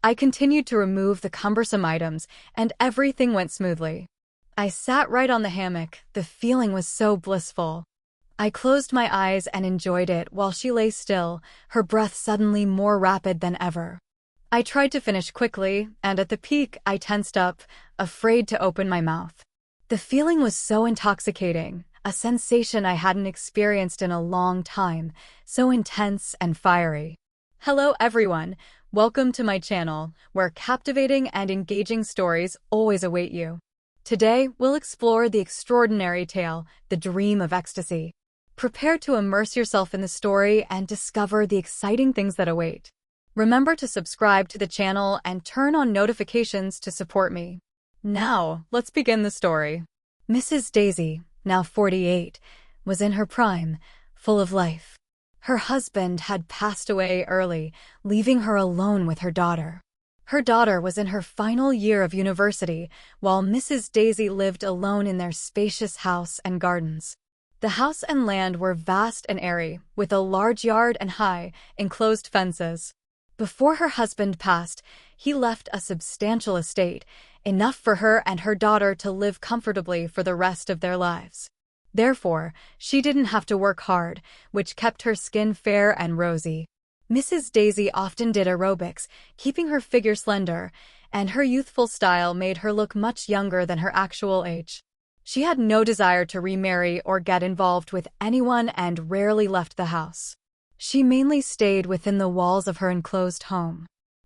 I continued to remove the cumbersome items, and everything went smoothly. I sat right on the hammock. The feeling was so blissful. I closed my eyes and enjoyed it while she lay still, her breath suddenly more rapid than ever. I tried to finish quickly, and at the peak, I tensed up, afraid to open my mouth. The feeling was so intoxicating, a sensation I hadn't experienced in a long time, so intense and fiery. Hello everyone, welcome to my channel, where captivating and engaging stories always await you. Today, we'll explore the extraordinary tale, The Dream of Ecstasy. Prepare to immerse yourself in the story and discover the exciting things that await. Remember to subscribe to the channel and turn on notifications to support me. Now, let's begin the story. Mrs. Daisy, now 48, was in her prime, full of life. Her husband had passed away early, leaving her alone with her daughter. Her daughter was in her final year of university, while Mrs. Daisy lived alone in their spacious house and gardens. The house and land were vast and airy, with a large yard and high, enclosed fences. Before her husband passed, he left a substantial estate, enough for her and her daughter to live comfortably for the rest of their lives. Therefore, she didn't have to work hard, which kept her skin fair and rosy. Mrs. Daisy often did aerobics, keeping her figure slender, and her youthful style made her look much younger than her actual age. She had no desire to remarry or get involved with anyone and rarely left the house. She mainly stayed within the walls of her enclosed home.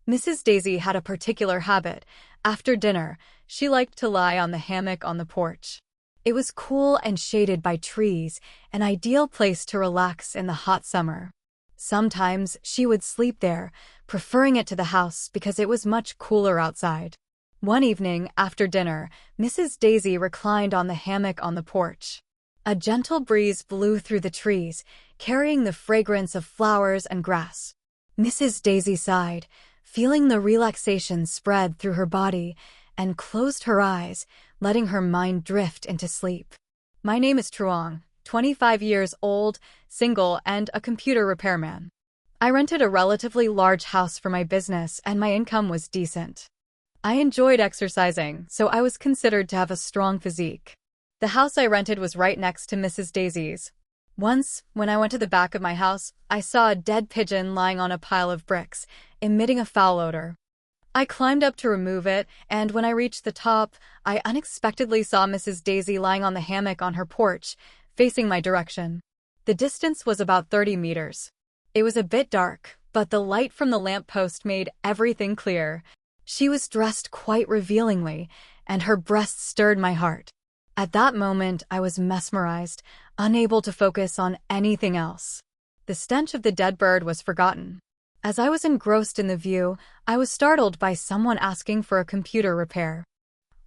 Mrs. Daisy had a particular habit. After dinner, she liked to lie on the hammock on the porch. It was cool and shaded by trees, an ideal place to relax in the hot summer. Sometimes she would sleep there, preferring it to the house because it was much cooler outside. One evening, after dinner, Mrs. Daisy reclined on the hammock on the porch. A gentle breeze blew through the trees, carrying the fragrance of flowers and grass. Mrs. Daisy sighed, feeling the relaxation spread through her body, and closed her eyes, letting her mind drift into sleep. My name is Truong, 25 years old, single, and a computer repairman. I rented a relatively large house for my business, and my income was decent. I enjoyed exercising, so I was considered to have a strong physique. The house I rented was right next to Mrs. Daisy's. Once, when I went to the back of my house, I saw a dead pigeon lying on a pile of bricks, emitting a foul odor. I climbed up to remove it, and when I reached the top, I unexpectedly saw Mrs. Daisy lying on the hammock on her porch, facing my direction. The distance was about 30 meters. It was a bit dark, but the light from the lamppost made everything clear. She was dressed quite revealingly, and her breasts stirred my heart. At that moment, I was mesmerized, unable to focus on anything else. The stench of the dead bird was forgotten. As I was engrossed in the view, I was startled by someone asking for a computer repair.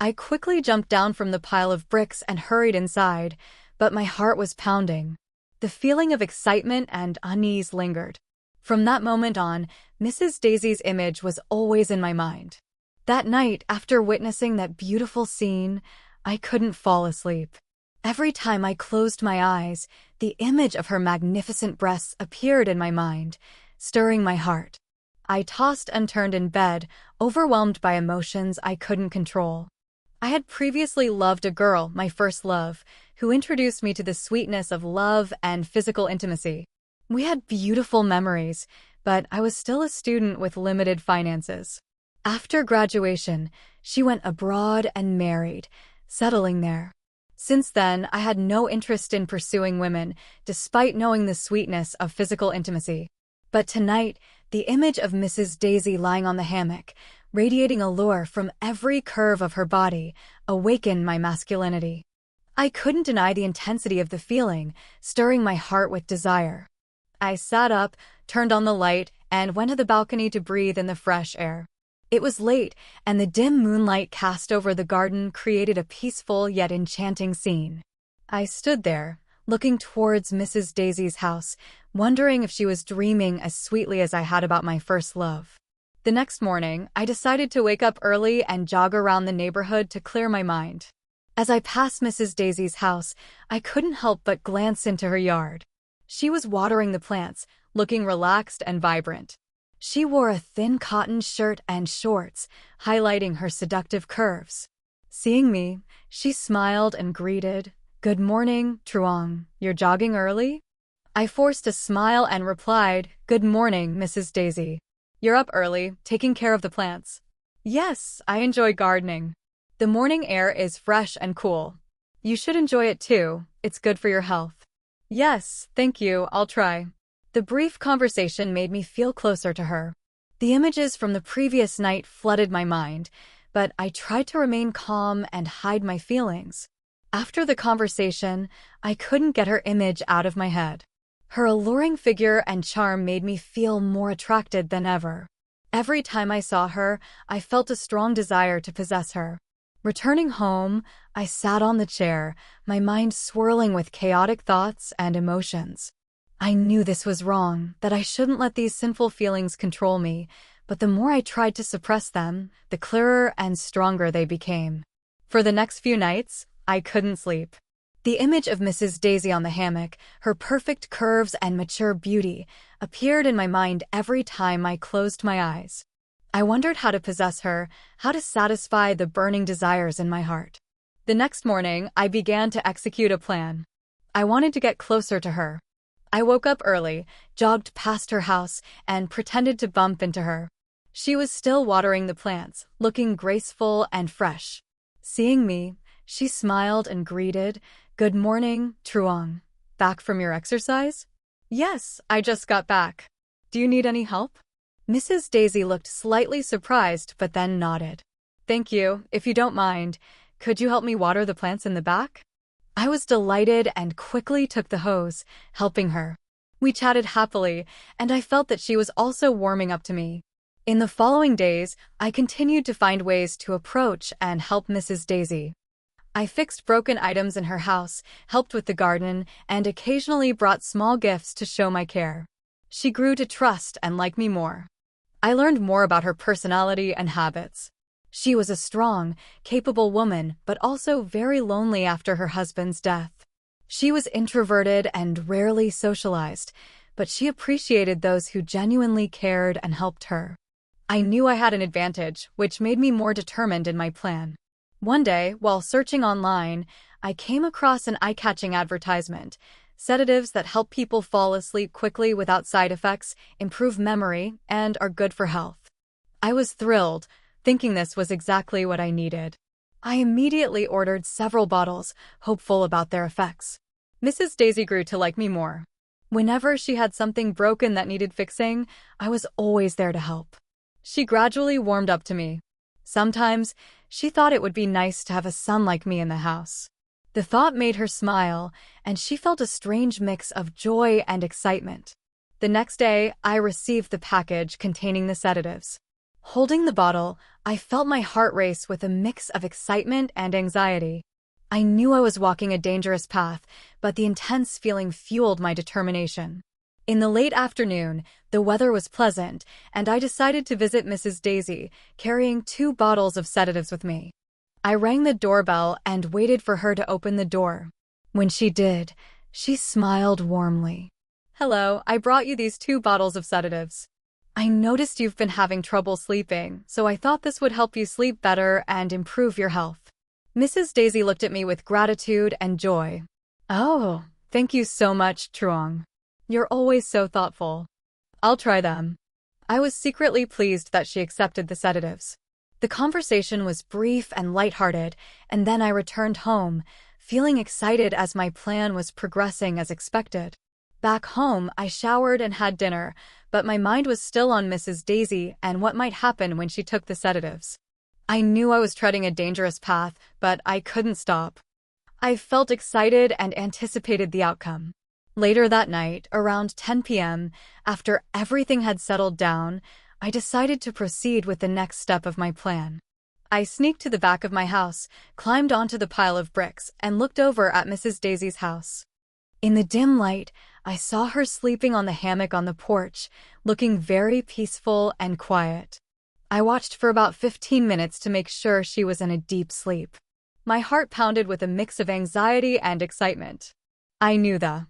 I quickly jumped down from the pile of bricks and hurried inside, but my heart was pounding. The feeling of excitement and unease lingered. From that moment on, Mrs. Daisy's image was always in my mind. That night, after witnessing that beautiful scene, I couldn't fall asleep. Every time I closed my eyes, the image of her magnificent breasts appeared in my mind, stirring my heart. I tossed and turned in bed, overwhelmed by emotions I couldn't control. I had previously loved a girl, my first love, who introduced me to the sweetness of love and physical intimacy. We had beautiful memories, but I was still a student with limited finances. After graduation, she went abroad and married, settling there. Since then, I had no interest in pursuing women, despite knowing the sweetness of physical intimacy. But tonight, the image of Mrs. Daisy lying on the hammock, radiating allure from every curve of her body, awakened my masculinity. I couldn't deny the intensity of the feeling, stirring my heart with desire. I sat up, turned on the light, and went to the balcony to breathe in the fresh air. It was late, and the dim moonlight cast over the garden created a peaceful yet enchanting scene. I stood there, looking towards Mrs. Daisy's house, wondering if she was dreaming as sweetly as I had about my first love. The next morning, I decided to wake up early and jog around the neighborhood to clear my mind. As I passed Mrs. Daisy's house, I couldn't help but glance into her yard. She was watering the plants, looking relaxed and vibrant. She wore a thin cotton shirt and shorts, highlighting her seductive curves. Seeing me, she smiled and greeted, "Good morning, Truong. You're jogging early?" I forced a smile and replied, "Good morning, Mrs. Daisy. You're up early, taking care of the plants." "Yes, I enjoy gardening. The morning air is fresh and cool. You should enjoy it too, it's good for your health." "Yes, thank you, I'll try." The brief conversation made me feel closer to her. The images from the previous night flooded my mind, but I tried to remain calm and hide my feelings. After the conversation, I couldn't get her image out of my head. Her alluring figure and charm made me feel more attracted than ever. Every time I saw her, I felt a strong desire to possess her. Returning home, I sat on the chair, my mind swirling with chaotic thoughts and emotions. I knew this was wrong, that I shouldn't let these sinful feelings control me, but the more I tried to suppress them, the clearer and stronger they became. For the next few nights, I couldn't sleep. The image of Mrs. Daisy on the hammock, her perfect curves and mature beauty, appeared in my mind every time I closed my eyes. I wondered how to possess her, how to satisfy the burning desires in my heart. The next morning, I began to execute a plan. I wanted to get closer to her. I woke up early, jogged past her house, and pretended to bump into her. She was still watering the plants, looking graceful and fresh. Seeing me, she smiled and greeted, "Good morning, Truong. Back from your exercise?" "Yes, I just got back. Do you need any help?" Mrs. Daisy looked slightly surprised but then nodded. "Thank you, if you don't mind. Could you help me water the plants in the back?" I was delighted and quickly took the hose, helping her. We chatted happily, and I felt that she was also warming up to me. In the following days, I continued to find ways to approach and help Mrs. Daisy. I fixed broken items in her house, helped with the garden, and occasionally brought small gifts to show my care. She grew to trust and like me more. I learned more about her personality and habits. She was a strong, capable woman, but also very lonely after her husband's death. She was introverted and rarely socialized, but she appreciated those who genuinely cared and helped her. I knew I had an advantage, which made me more determined in my plan. One day, while searching online, I came across an eye-catching advertisement: sedatives that help people fall asleep quickly without side effects, improve memory, and are good for health. I was thrilled, thinking this was exactly what I needed. I immediately ordered several bottles, hopeful about their effects. Mrs. Daisy grew to like me more. Whenever she had something broken that needed fixing, I was always there to help. She gradually warmed up to me. Sometimes, she thought it would be nice to have a son like me in the house. The thought made her smile, and she felt a strange mix of joy and excitement. The next day, I received the package containing the sedatives. Holding the bottle, I felt my heart race with a mix of excitement and anxiety. I knew I was walking a dangerous path, but the intense feeling fueled my determination. In the late afternoon, the weather was pleasant, and I decided to visit Mrs. Daisy, carrying 2 bottles of sedatives with me. I rang the doorbell and waited for her to open the door. When she did, she smiled warmly. "Hello, I brought you these 2 bottles of sedatives. I noticed you've been having trouble sleeping, so I thought this would help you sleep better and improve your health." Mrs. Daisy looked at me with gratitude and joy. "Oh, thank you so much, Truong. You're always so thoughtful. I'll try them." I was secretly pleased that she accepted the sedatives. The conversation was brief and lighthearted, and then I returned home, feeling excited as my plan was progressing as expected. Back home, I showered and had dinner, but my mind was still on Mrs. Daisy and what might happen when she took the sedatives. I knew I was treading a dangerous path, but I couldn't stop. I felt excited and anticipated the outcome. Later that night, around 10 p.m., after everything had settled down, I decided to proceed with the next step of my plan. I sneaked to the back of my house, climbed onto the pile of bricks, and looked over at Mrs. Daisy's house. In the dim light, I saw her sleeping on the hammock on the porch, looking very peaceful and quiet. I watched for about 15 minutes to make sure she was in a deep sleep. My heart pounded with a mix of anxiety and excitement. I knew the